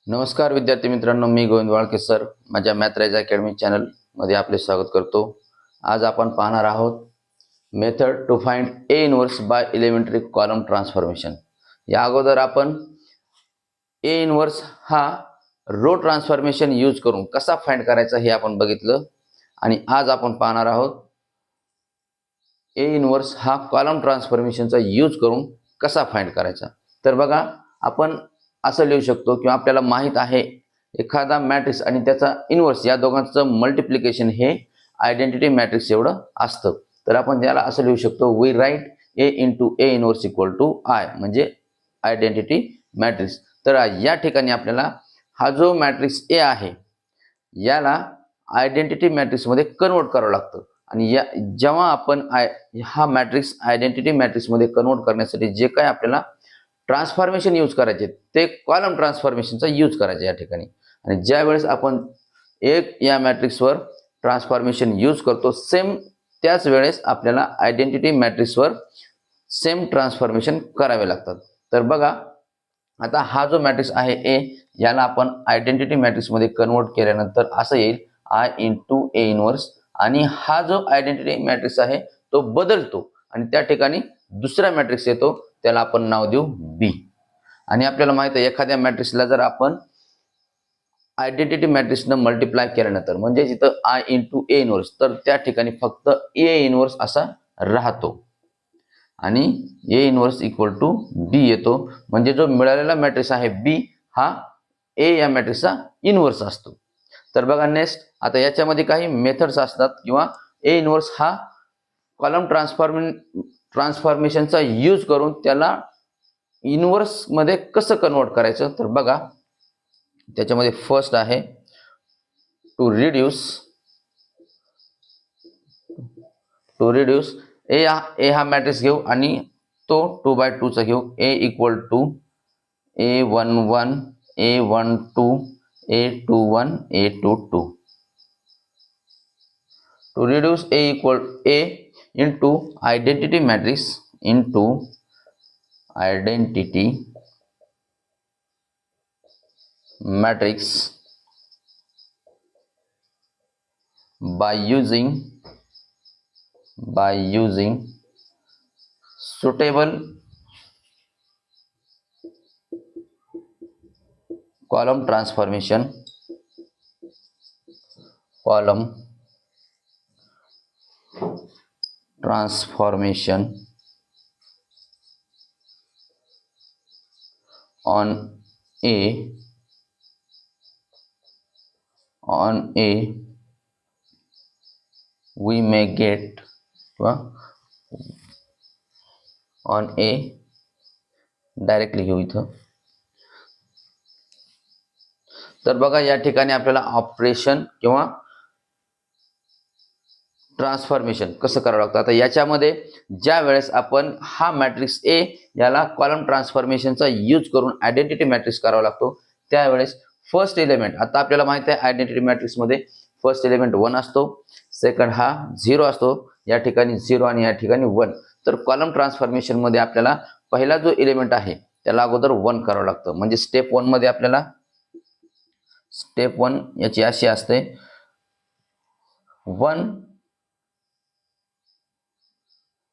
नमस्कार विद्यार्थी मित्रांनो, मी गोविंद वाळके सर माझ्या मॅथराइज अकॅडमी चॅनल मध्ये आपले स्वागत करतो। आज आपण पाहणार आहोत method to find A inverse by elementary column transformation. या अगोदर आपण ए इनवर्स हा रो ट्रान्सफॉर्मेशन यूज करून कसा फाइंड करायचा हे आपण बघितलं आणि आज आपण पाहणार आहोत ए इनवर्स हा कॉलम ट्रान्सफॉर्मेशनचा यूज करून कसा फाइंड करायचा। तर बघा, आपण असं लिहू शकतो किंवा आपल्याला माहित आहे एखादा मॅट्रिक्स आणि त्याचा इनवर्स या दोघांचं मल्टिप्लिकेशन हे आयडेंटिटी मॅट्रिक्स एवढं असतं। तर आपण त्याला असं लिहू शकतो, we write A into A inverse equal to I, म्हणजे आयडेंटिटी मॅट्रिक्स। तर या ठिकाणी आपल्याला हा जो मॅट्रिक्स ए आहे याला आयडेंटिटी मॅट्रिक्स मध्ये कन्वर्ट करावं लागतं आणि जेव्हा आपण हा मॅट्रिक्स आयडेंटिटी मॅट्रिक्स मध्ये कन्वर्ट करण्यासाठी जे काय आपल्याला ट्रान्सफॉर्मेशन यूज करायचे ते कॉलम ट्रान्सफॉर्मेशनचा यूज करायचे या ठिकाणी। आणि ज्या वेळेस आपण एक या मॅट्रिक्सवर ट्रान्सफॉर्मेशन यूज करतो सेम त्याच वेळेस आपल्याला आयडेंटिटी मॅट्रिक्सवर सेम ट्रान्सफॉर्मेशन करावे लागतात। तर बघा, आता हा जो मॅट्रिक्स आहे ए याला आपण आयडेंटिटी मॅट्रिक्स मध्ये कन्वर्ट केल्यानंतर असं येईल आय इंटू ए इनवर्स, आणि हा जो आयडेंटिटी मॅट्रिक्स आहे तो बदलतो आणि त्या ठिकाणी दुसरा मॅट्रिक्स येतो, त्याला आपण नाव देऊ बी। आणि आपल्याला माहित आहे एखाद्या मॅट्रिक्सला जर आपण आयडेंटिटी मॅट्रिक्सनं मल्टिप्लाय केल्यानंतर म्हणजे इथं आय इंटू ए इनवर्स, तर त्या ठिकाणी फक्त ए इनवर्स असा राहतो आणि ए इनवर्स इक्वल टू बी येतो। म्हणजे जो मिळालेला मॅट्रिक्स आहे बी हा ए या मॅट्रिक्सचा इनवर्स असतो। तर बघा नेक्स्ट, आता याच्यामध्ये काही मेथड्स असतात किंवा ए इनवर्स हा कॉलम ट्रान्सफॉर्मेशनचा यूज करून त्याला इनवर्स मध्ये कसं कन्वर्ट करायचं। तर बघा, त्याच्यामध्ये फर्स्ट आहे टू रिड्यूस ए हा मॅट्रिक्स घेऊ आणि तो 2/2 चा घेऊ, A equal to A11 A12 A21 A22 to reduce A equal A into identity matrix by using suitable column transformation on A we may get on A directly घेऊ इथं। तर बघा, या ठिकाणी आपल्याला ऑपरेशन किंवा ट्रान्सफॉर्मेशन कसं करावं लागतं। आता याच्यामध्ये ज्या वेळेस आपण हा मॅट्रिक्स ए याला कॉलम ट्रान्सफॉर्मेशनचा यूज करून आयडेंटिटी मॅट्रिक्स करावा लागतो, त्यावेळेस फर्स्ट एलिमेंट, आता आपल्याला माहिती आहे आयडेंटिटी मॅट्रिक्स मध्ये फर्स्ट एलिमेंट 1 असतो, सेकंड हा 0 असतो, या ठिकाणी 0 आणि या ठिकाणी 1। तर कॉलम ट्रान्सफॉर्मेशन मध्ये आपल्याला पहिला जो एलिमेंट आहे त्याला अगोदर 1 करावं लागतं। म्हणजे स्टेप 1 मध्ये आपल्याला स्टेप 1 याची अशी असते, 1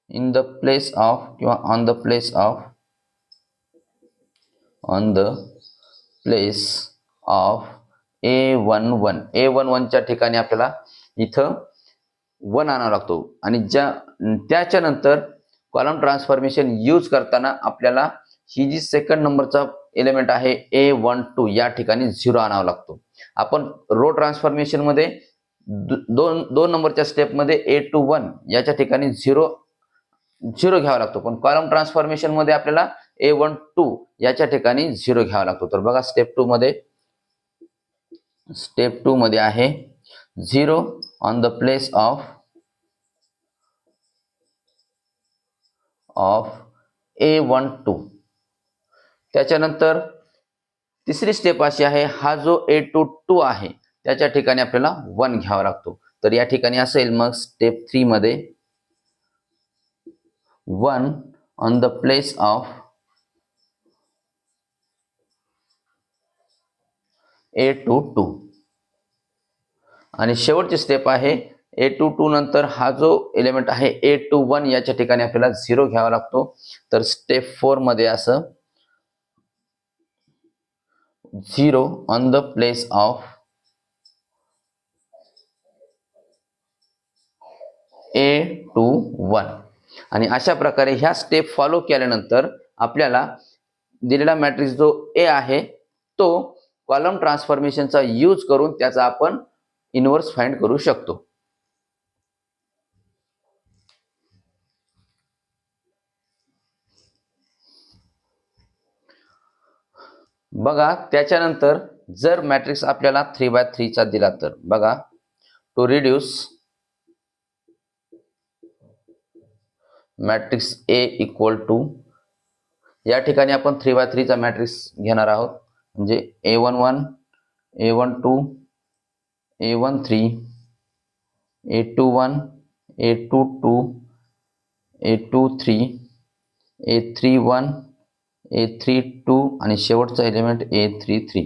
in the place of किंवा on the place of A11 च्या ठिकाणी आपल्याला इथं 1 आणावा लागतो आणि त्याच्यानंतर कॉलम ट्रान्सफॉर्मेशन यूज करताना आपल्याला ही जी सेकंड नंबरचा एलिमेंट आहे A12 या ठिकाणी 0 आणावा लागतो। आपण रो ट्रान्सफॉर्मेशन मध्ये दोन नंबरच्या स्टेप मध्ये A21 याच्या ठिकाणी 0 घ्यावा लागतो, पण कॉलम ट्रान्सफॉर्मेशन मध्ये आपल्याला A12 याच्या ठिकाणी 0 घ्यावा लागतो। तर बघा, स्टेप 2 मध्ये आहे 0 on the place of A12। त्याच्यानंतर तिसरी स्टेप अशी आहे, हा जो A22 आहे त्याच्या ठिकाणी आपल्याला 1 घ्यावा लागतो। तर या ठिकाणी असेल मग स्टेप 3 मध्ये 1 on the place of A22 आणि शेवटची स्टेप आहे A22 नंतर हा जो एलिमेंट आहे A21 याच्या ठिकाणी आपल्याला 0 घ्यावा लागतो. तर स्टेप 4 मध्ये असं 0 on the place of A21 आणि अशा प्रकारे ह्या स्टेप फॉलो केल्यानंतर आपल्याला दिलेला मॅट्रिक्स जो A आहे तो कॉलम ट्रान्सफॉर्मेशनचा यूज करून त्याचा आपण इन्व्हर्स फाइंड करू शकतो. बघा त्याच्यानंतर जर मॅट्रिक्स आपल्याला 3x3 चा दिला तर बघा to reduce matrix A equal to या ठिकाणी आपण 3x3 चा मॅट्रिक्स घेणार आहोत म्हणजे A11 A12 A13 A21 A22 A23 A31 A32 आणि शेवटचा एलिमेंट A33.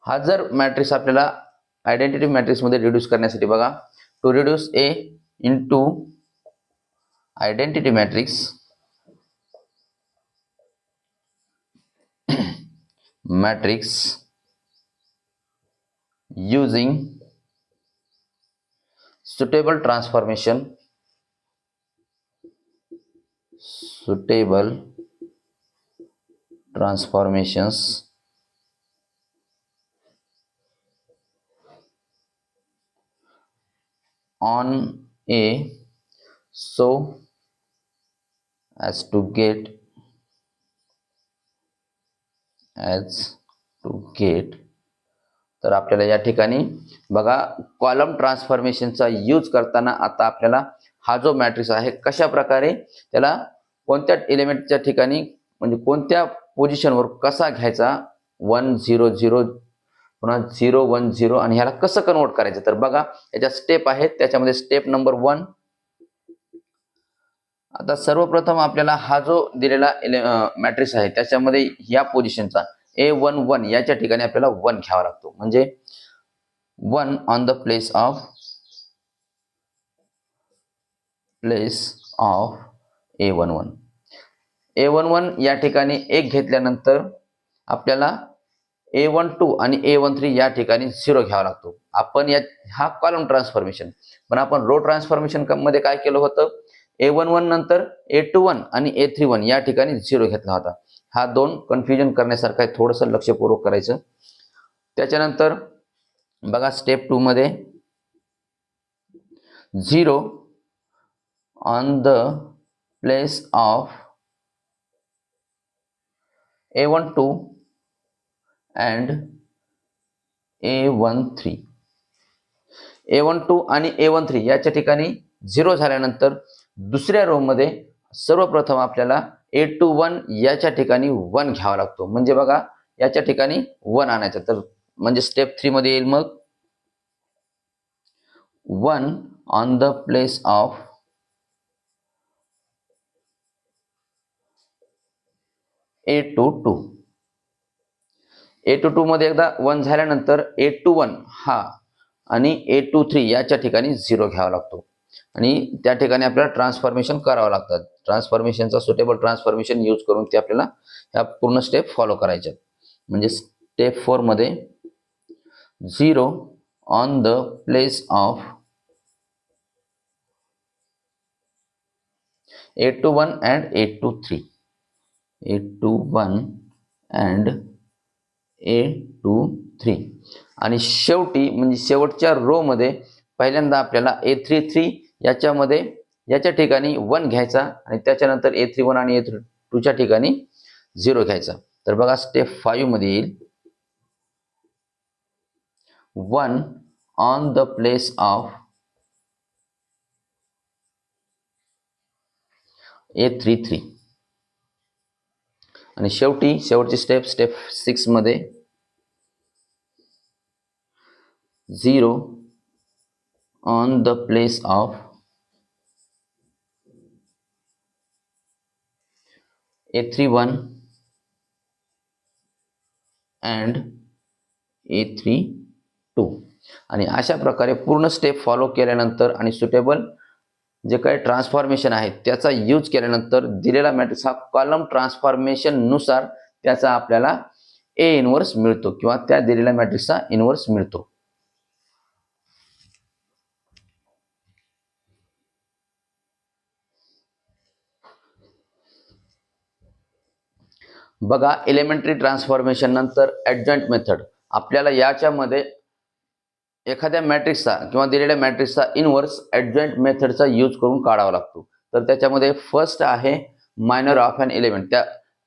हा जर मॅट्रिक्स आपल्याला आयडेंटिटी मॅट्रिक्स मध्ये रिड्यूस करण्यासाठी बघा to reduce A into identity matrix matrix using suitable transformations on A so as to get तर आपल्याला या ठिकाणी बघा कॉलम ट्रान्सफॉर्मेशनचा यूज करताना आता आपल्याला हा जो मॅट्रिक्स आहे कशा प्रकारे त्याला कोणत्या एलिमेंटच्या ठिकाणी म्हणजे कोणत्या पोझिशनवर कसा घ्यायचा 1 0 0 पुन्हा 0 1 0 आणि ह्याला कसं कन्वर्ट करायचं तर बघा याच्या स्टेप आहेत त्याच्यामध्ये स्टेप नंबर 1 आता सर्वप्रथम आपल्याला हा जो दिलेला मॅट्रिक्स आहे त्याच्यामध्ये या पोझिशनचा A11 याच्या ठिकाणी आपल्याला 1 घ्यावा लागतो म्हणजे 1 on the place of A11 A11 या ठिकाणी 1 घेतल्यानंतर आपल्याला A12 आणि A13 या ठिकाणी 0 घ्यावा लागतो. आपण हा कॉलम ट्रान्सफॉर्मेशन पण आपण रो ट्रान्सफॉर्मेशन मध्ये काय केलं होतं A11 नंतर A21 आणि A31 या ठिकाणी 0 घेतला होता. हा दोन कन्फ्युजन करण्यासारखा आहे थोडंसं लक्षपूर्वक करायचं. त्याच्यानंतर बघा स्टेप 2 मध्ये 0 on the place of A12 and A13 A12 आणि A13 याच्या ठिकाणी 0 झाल्यानंतर दुसऱ्या रो मध्ये सर्वप्रथम आपल्याला A21 याच्या ठिकाणी 1 घ्यावा लागतो म्हणजे बघा याच्या ठिकाणी 1 आणायचं तर म्हणजे स्टेप 3 मध्ये येईल मग 1 on the place of A22 A22 मध्ये एकदा 1 झाल्यानंतर A21 हा आणि A23 याच्या ठिकाणी 0 घ्यावा लागतो आणि त्या ठिकाणी आपल्याला ट्रान्सफॉर्मेशन करावं लागतं. ट्रान्सफॉर्मेशनचा सुटेबल ट्रान्सफॉर्मेशन यूज करून ते आपल्याला ह्या पूर्ण स्टेप फॉलो करायच्या. म्हणजे स्टेप 4 मध्ये 0 on the place of A21 and A23 A21 and A23 आणि शेवटी म्हणजे शेवटच्या रो मध्ये पहिल्यांदा आपल्याला A33 याच्या ठिकाणी 1 घ्यायचा आणि त्याच्यानंतर A31 आणि A32 च्या ठिकाणी 0 घ्यायचा. तर बघा स्टेप 5 मध्ये येईल 1 on the place of A33 आणि शेवटची स्टेप 6 मध्ये 0 on the place of A31 and E32 आणि अशा प्रकारे पूर्ण स्टेप फॉलो केल्यानंतर आणि सुटेबल जे काही ट्रान्सफॉर्मेशन आहे त्याचा यूज केल्यानंतर दिलेला मॅट्रिक्स हा कॉलम ट्रान्सफॉर्मेशन नुसार त्याचा आपल्याला ए इनव्हर्स मिळतो किंवा त्या दिलेल्या मॅट्रिक्सचा इनव्हर्स मिळतो. बघा, एलिमेंटरी ट्रान्सफॉर्मेशन नंतर ॲडजॉइंट मेथड आपल्याला याच्यामध्ये एखाद्या मॅट्रिक्सचा किंवा दिलेल्या मॅट्रिक्सचा इनव्हर्स ॲडजॉइंट मेथडचा यूज करून काढावा लागतो. तर त्याच्यामध्ये फर्स्ट आहे मायनर ऑफ ॲन एलिमेंट.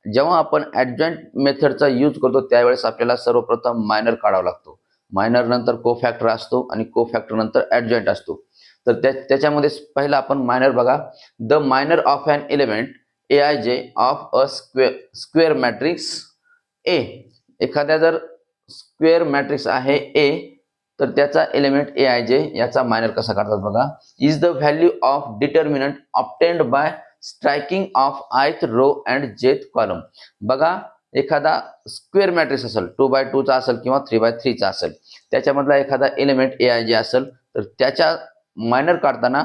जेव्हा आपण ॲडजॉइंट मेथडचा यूज करतो त्यावेळेस आपल्याला सर्वप्रथम मायनर काढावा लागतो. मायनर नंतर कोफॅक्टर असतो आणि कोफॅक्टर नंतर ॲडजॉइंट असतो. तर त्याच्यामध्ये पहिला आपण मायनर बघा. The minor of an element Aij of a square matrix A. एखाद्या जर स्क्वेअर मॅट्रिक्स आहे ए तर त्याचा एलिमेंट Aij याचा मायनर कसा काढतात बघा. Is the value of determinant obtained by striking off ith row and jth column. बघा, एखादा स्क्वेअर मॅट्रिक्स असेल 2x2 चा असेल किंवा 3x3 चा असेल, त्याच्यामधला एखादा एलिमेंट Aij असेल तर त्याच्या मायनर काढताना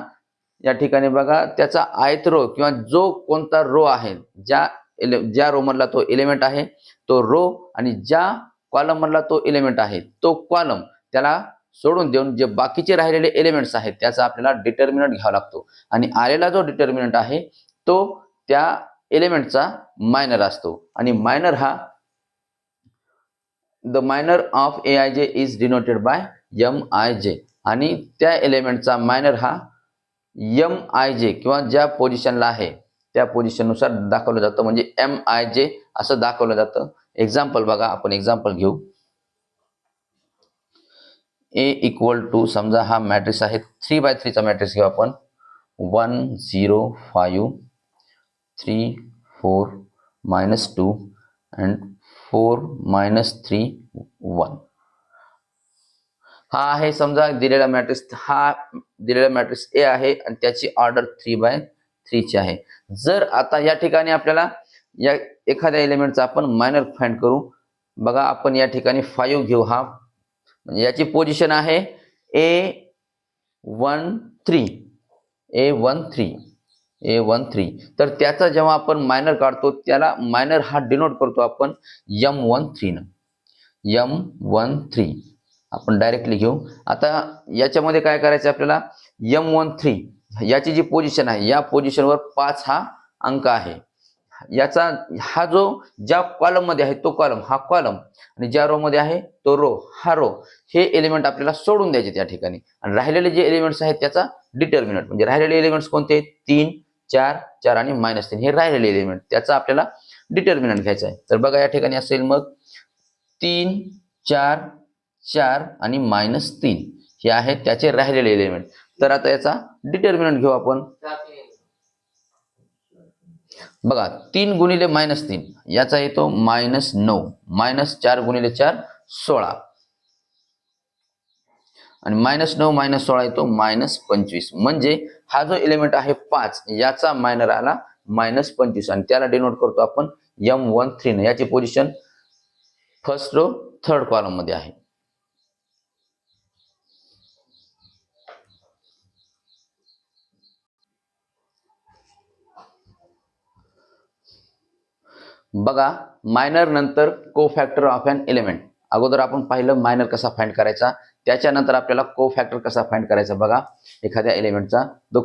या ठिकाणी बघा त्याचा ith रो किंवा जो कोणता रो आहे, ज्या रो मधला तो एलिमेंट आहे तो रो आणि ज्या कॉलम मधला तो एलिमेंट आहे तो कॉलम, त्याला सोडून देऊन जे बाकीचे राहिलेले एलिमेंट्स आहेत त्याचा आपल्याला डिटर्मिनंट घ्यावा लागतो आणि आलेला जो डिटर्मिनंट आहे तो त्या एलिमेंटचा मायनर असतो. आणि मायनर हा the minor of Aij is denoted bye Mij आणि त्या एलिमेंटचा मायनर हा Mij किंवा ज्या पोझिशनला आहे त्या पोझिशननुसार दाखवलं जातं, म्हणजे Mij असं दाखवलं जातं. एक्झाम्पल बघा, आपण एक्झाम्पल घेऊ. A इक्वल टू, समजा हा मॅट्रिक्स आहे 3x3 चा मॅट्रिक्स घेऊ आपण. 1 0 5 3 4 -2 अँड 4 -3 1. हा आहे समजा दिलेला मॅट्रिक्स. हा दिलेला मॅट्रिक्स ए आहे आणि त्याची ऑर्डर 3x3 ची आहे. जर आता या ठिकाणी आपल्याला या एखाद्या एलिमेंटचा आपण मायनर फाइंड करू. बघा, आपण या ठिकाणी 5 घेऊ. हा म्हणजे याची पोझिशन आहे A13. तर त्याचा जेव्हा आपण मायनर काढतो त्याला मायनर हा डिनोट करतो आपण M13 न. M13 आपण डायरेक्टली घेऊ. आता याच्यामध्ये काय करायचं आपल्याला, M13 याची जी पोझिशन आहे या पोझिशनवर 5 हा अंक आहे. याचा हा जो ज्या कॉलम मध्ये आहे तो कॉलम, हा कॉलम, आणि ज्या रो मध्ये आहे तो रो, हा रो. हे एलिमेंट आपल्याला सोडून द्यायचे त्या ठिकाणी आणि राहिलेले जे एलिमेंट्स आहेत त्याचा डिटर्मिनंट, म्हणजे राहिलेले एलिमेंट्स कोणते, 3 4 4 आणि -3 हे राहिलेले एलिमेंट, त्याचा आपल्याला डिटर्मिनंट घ्यायचा आहे. तर बघा या ठिकाणी असेल मग 3 4 4 आणि -3 हे आहेत त्याचे राहिलेले एलिमेंट. तर आता याचा डिटर्मिनंट घेऊ आपण. बघा, 3 गुणिले -3 याचा येतो -9, -4 गुणिले 4 16 आणि -9 16 येतो -25. म्हणजे हा जो एलिमेंट आहे 5 याचा मायनर आला -25 आणि त्याला डिनोट करतो आपण M13. याची position first row third column मध्ये आहे. बघा, मायनर नंतर कोफॅक्टर ऑफ ॲन एलिमेंट. अगोदर आपण पाहिलं मायनर कसा फाइंड करायचा, त्याच्यानंतर आपल्याला कोफॅक्टर कसा फाइंड करायचा. बघा, एखाद्या एलिमेंटचा the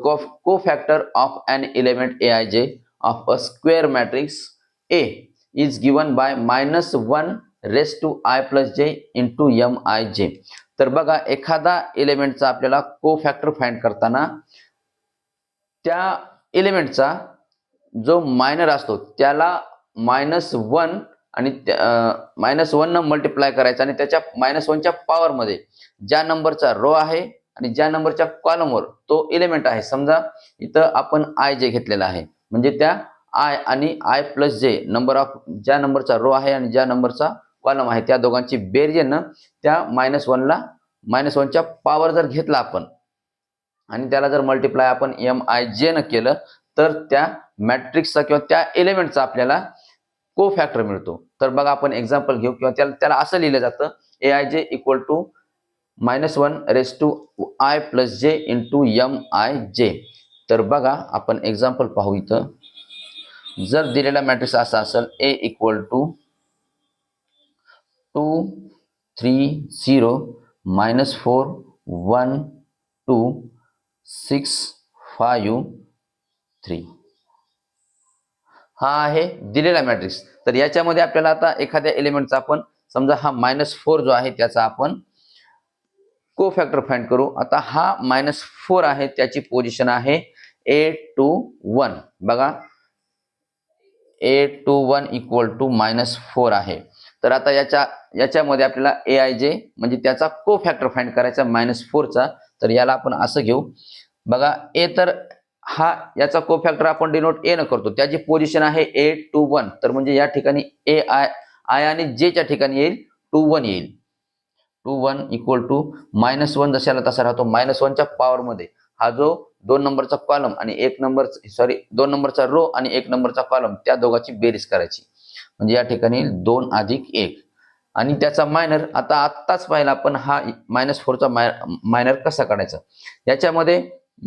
cofactor of an element Aij of a square matrix A is given by -1 raise to i + j into Mij. तर बघा, एखादा एलिमेंटचा आपल्याला कोफॅक्टर फाइंड करताना त्या एलिमेंटचा जो मायनर असतो त्याला -1 आणि -1 न मल्टिप्लाय करायचा आणि त्याच्या -1च्या पॉवर मध्ये ज्या नंबरचा रो आहे आणि ज्या नंबरच्या कॉलमवर तो एलिमेंट आहे, समजा इथं आपण Ij घेतलेला आहे, म्हणजे त्या i आणि i + j नंबर ऑफ ज्या नंबरचा रो आहे आणि ज्या नंबरचा कॉलम आहे त्या दोघांची बेरीज त्या -1च्या पॉवर जर घेतला आपण आणि त्याला जर मल्टिप्लाय आपण Mij न केलं तर त्या मॅट्रिक्सचा किंवा त्या एलिमेंटचा आपल्याला कोफॅक्टर मिळतो. तर बघा आपण एक्झाम्पल घेऊ किंवा त्याला असं लिहिलं जातं AIJ equal to -1 raise to I plus J into MIJ. तर बघा आपण एक्झाम्पल पाहू इथं. जर दिलेला मॅट्रिक्स असा असेल A इक्वल टू 2 3 0 -4 1 2 6 5 3 हा आहे दिलेला मॅट्रिक्स. तर याच्यामध्ये आपल्याला आता एखाद्या एलिमेंटचा आपण समजा हा -4 जो आहे त्याचा आपण कोफॅक्टर फाइंड करू. आता हा -4 आहे त्याची पोझिशन आहे A21. बघा A21 इक्वल टू -4 आहे. तर आता याच्यामध्ये आपल्याला AIJ म्हणजे त्याचा कोफॅक्टर फाइंड करायचा -4चा. तर याला आपण असं घेऊ. बघा A तर हा याचा कोफॅक्टर आपण डिनोट A न करतो. त्याची पोझिशन आहे A21. तर म्हणजे या ठिकाणी I आणि J च्या ठिकाणी येईल 21 येईल. 21 इक्वल टू -1 जशाला तसा राहतो. -1च्या पॉवर मध्ये हा जो 2 नंबरचा कॉलम आणि 2 नंबरचा रो आणि 1 नंबरचा कॉलम त्या दोघांची बेरीज करायची. म्हणजे या ठिकाणी 2 अधिक 1 आणि त्याचा मायनर. आता आत्ताच पाहिला आपण हा -4चा मायनर कसा काढायचा. याच्यामध्ये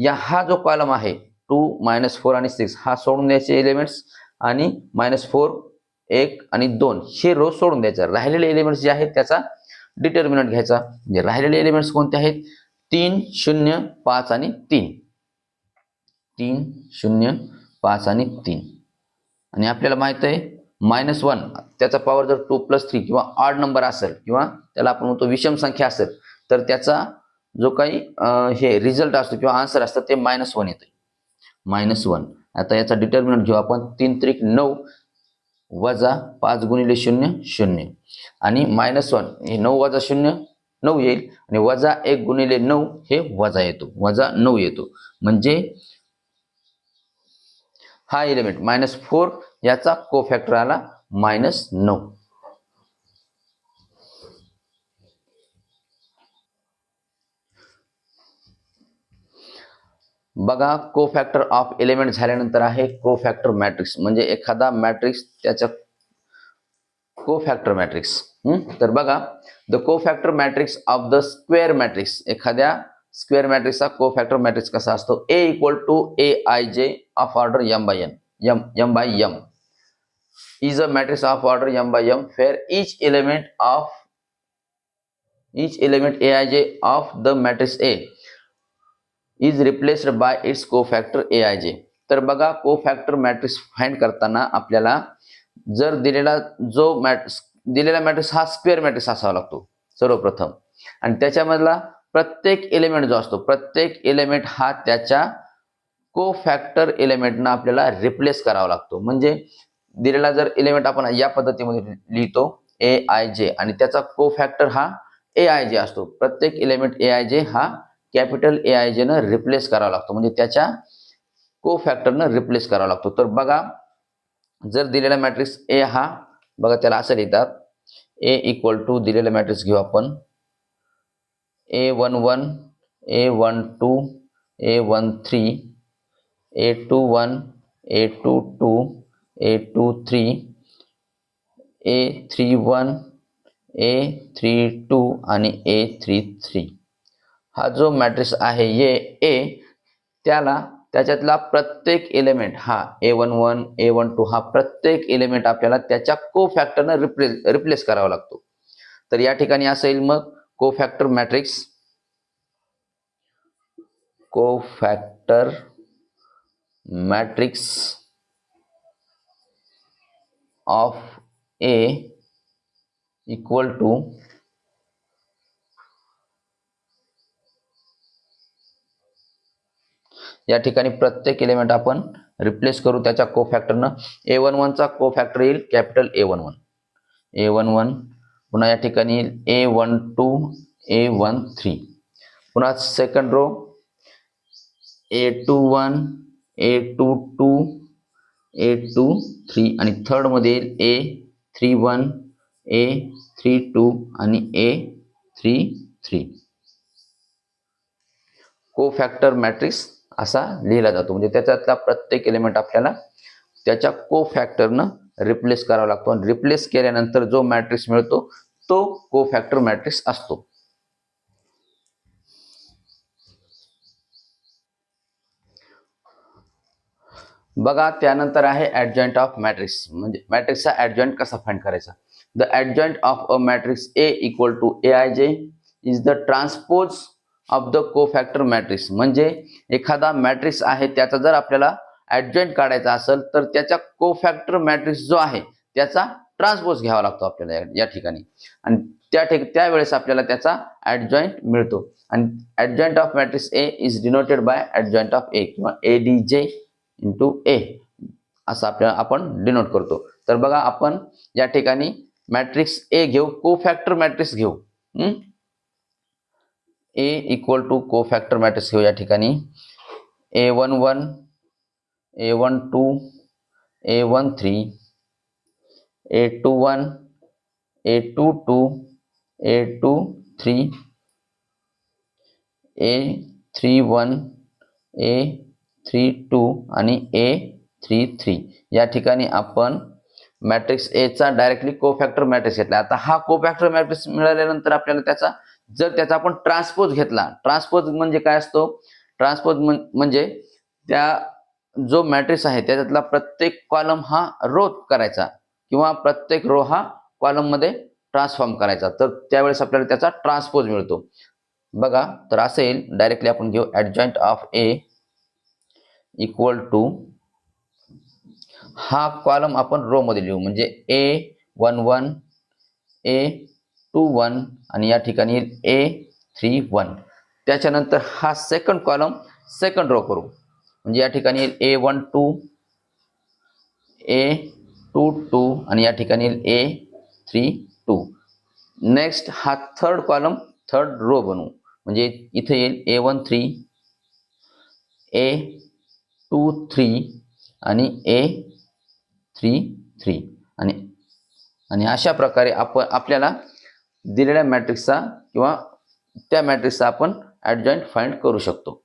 हा जो कॉलम आहे 2 -4 आणि 6 हा सोडून द्यायचे एलिमेंट्स आणि -4 1 आणि 2 हे रो सोडून द्यायचे. राहिलेले एलिमेंट्स जे आहेत त्याचा डिटर्मिनंट घ्यायचा. म्हणजे राहिलेले एलिमेंट्स कोणते आहेत 3 0 5 आणि 3. 3 0 5 आणि 3 आणि आपल्याला माहित आहे -1 त्याचा पॉवर जर 2 + 3 किंवा ऑड नंबर असेल किंवा त्याला आपण म्हणतो विषम संख्या असेल तर त्याचा जो काही हे रिझल्ट असतो किंवा आन्सर असतं ते -1 येते. -1. आता याचा डिटर्मिनंट घेऊ आपण. 3 त्रिक 9 वजा 5 गुणिले 0 0 आणि -1 हे 9 वजा 0 9 येईल आणि वजा 1 गुणिले 9 हे वजा येतो. वजा 9 येतो. म्हणजे हा एलिमेंट -4 याचा कोफॅक्टर आला -9. बघा कोफॅक्टर ऑफ एलिमेंट झाल्यानंतर आहे कोफॅक्टर मॅट्रिक्स. म्हणजे एखादा मॅट्रिक्स त्याच्या कोफॅक्टर मॅट्रिक्स. तर बघा the cofactor matrix of the square matrix. एखाद्या स्क्वेअर मॅट्रिक्सचा कोफॅक्टर मॅट्रिक्स कसा असतो A equal to AIJ of order m by m is a matrix of order m by m where each element AIJ of the matrix A is replaced by its cofactor AIJ. तर बघा कोफॅक्टर matrix find करताना आपल्याला जर दिलेला matrix हा square matrix असावा लागतो सर्वप्रथम आणि त्याच्यामधला प्रत्येक एलिमेंट जो असतो प्रत्येक एलिमेंट हा त्याच्या कोफॅक्टर एलिमेंटना आपल्याला रिप्लेस करावा लागतो. म्हणजे दिलेला जर एलिमेंट आपण या पद्धतीमध्ये लिहितो AIJ आणि त्याचा कोफॅक्टर हा AIJ असतो. प्रत्येक एलिमेंट AIJ हा कॅपिटल AIJ न रिप्लेस करावा लागतो. म्हणजे त्याच्या कोफॅक्टरनं रिप्लेस करावा लागतो. तर बघा जर दिलेला मॅट्रिक्स A हा बघा त्याला असं लिहितात A इक्वल टू दिलेला मॅट्रिक्स घेऊ आपण A11 A12 A13 A21 A22 A23 A31 A32 आणि A33. हा जो मॅट्रिक्स आहे A त्याच्यातला प्रत्येक एलिमेंट हा A11 A12 हा प्रत्येक एलिमेंट आपल्याला त्याच्या कोफॅक्टरनं रिप्लेस करावा लागतो. तर या ठिकाणी असं येईल मग cofactor matrix of A equal to या ठिकाणी प्रत्येक एलिमेंट आपण रिप्लेस करू त्याच्या कोफॅक्टरनं. A11 चा कोफॅक्टर येईल कॅपिटल A11 पुन्हा या ठिकाणी येईल A12 A13 पुन्हा second row A21 A22 A23 आणि थर्ड मध्ये येईल A31 A32 आणि A33. कोफॅक्टर मॅट्रिक्स असा लिहिला जातो. म्हणजे त्याच्यातला प्रत्येक एलिमेंट आपल्याला त्याच्या कोफॅक्टरनं रिप्लेस करावा लागतो आणि रिप्लेस केल्यानंतर जो मॅट्रिक्स मिळतो तो कोफॅक्टर मॅट्रिक्स असतो. बघा त्यानंतर आहे ॲडजॉइंट ऑफ मॅट्रिक्स. म्हणजे मॅट्रिक्सचा ॲडजॉइंट कसा फाइंड करायचा. The adjoint of a matrix A equal to AIJ is the transpose of the cofactor matrix. म्हणजे एखादा मॅट्रिक्स आहे त्याचा जर आपल्याला ॲडजॉइंट काढायचा असेल तर त्याच्या कोफॅक्टर मॅट्रिक्स जो आहे त्याचा ट्रान्सपोज घ्यावा लागतो आपल्याला या ठिकाणी आणि त्यावेळेस आपल्याला त्याचा ॲडजॉइंट मिळतो. आणि adjoint of matrix A is denoted by adjoint of A किंवा ADJ इंटू ए असं आपण डिनोट करतो. तर बघा आपण या ठिकाणी मॅट्रिक्स ए घेऊ, कोफॅक्टर मॅट्रिक्स घेऊ. ए इक्वल टू कोफॅक्टर मॅट्रिक्स घेऊ या ठिकाणी. A11, A12, A13, A21, A22, A23, A31, A32 आणि A33 या ठिकाणी आपण मॅट्रिक्स ए चा डायरेक्टली कोफॅक्टर मॅट्रिक्स घेतला. आता हा कोफॅक्टर मॅट्रिक्स मिळाल्यानंतर आपल्याला त्याचा आपण ट्रान्सपोज घेतला. ट्रान्सपोज म्हणजे काय असतो. ट्रान्सपोज म्हणजे त्या जो मॅट्रिक्स आहे त्याच्यातला प्रत्येक कॉलम हा रो करायचा किंवा प्रत्येक रो हा कॉलम मध्ये ट्रान्सफॉर्म करायचा. तर त्यावेळेस आपल्याला त्याचा ट्रान्सपोज मिळतो. बघा तर असं येईल. डायरेक्टली आपण घेऊ ॲडजॉइंट ऑफ ए इक्वल टू हा कॉलम आपण रो मध्ये लिहू म्हणजे A11, A21 आणि या ठिकाणी A31. त्याच्यानंतर हा सेकंड कॉलम सेकंड रो करू म्हणजे या ठिकाणी A12, A22 आणि या ठिकाणी A32. नेक्स्ट हा थर्ड कॉलम थर्ड रो बनवू म्हणजे इथे येईल A13, A23 आणि A33 आणि अशा प्रकारे आपल्याला दिलेल्या मॅट्रिक्सचा किंवा त्या मॅट्रिक्सचा आपण ॲडजॉइंट फाइंड करू शकतो.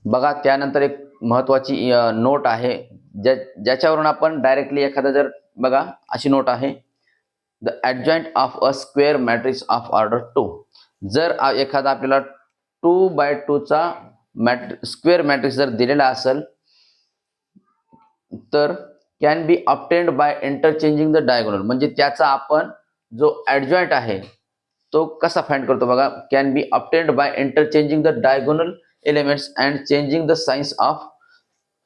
बघा त्यानंतर एक महत्त्वाची नोट आहे ज्याच्यावरून आपण डायरेक्टली एखादा जर बघा अशी नोट आहे. The adjoint of a square matrix of order 2. जर एखादा आपल्याला 2x2 चा स्क्वेअर मॅट्रिक्स जर दिलेला असेल तर can be obtained by interchanging the diagonal. म्हणजे त्याचा आपण जो ॲडजॉइंट आहे तो कसा फाइंड करतो बघा. Can be obtained by interchanging the diagonal elements and changing the signs of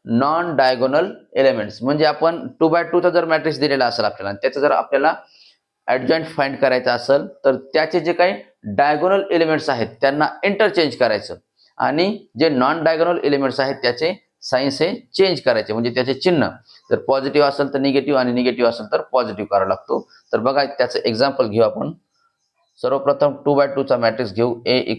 non diagonal elements. म्हणजे आपण 2x2 चा जर मॅट्रिक्स दिलेला असेल आपल्याला त्याचा जर आपल्याला ॲडजॉइंट फाइंड करायचा असेल तर त्याचे जे काही डायगोनल एलिमेंट्स आहेत त्यांना इंटरचेंज करायचं आणि जे नॉन डायगोनल एलिमेंट्स आहेत त्याचे साइन्स हे चेंज करायचे म्हणजे त्याचे चिन्ह जर पॉझिटिव्ह असेल तर निगेटिव्ह आणि निगेटिव्ह असेल तर पॉझिटिव्ह करावा लागतो. तर बघा त्याचं एक्झाम्पल घेऊ आपण. सर्वप्रथम 2x2 चा मॅट्रिक्स घेऊ. A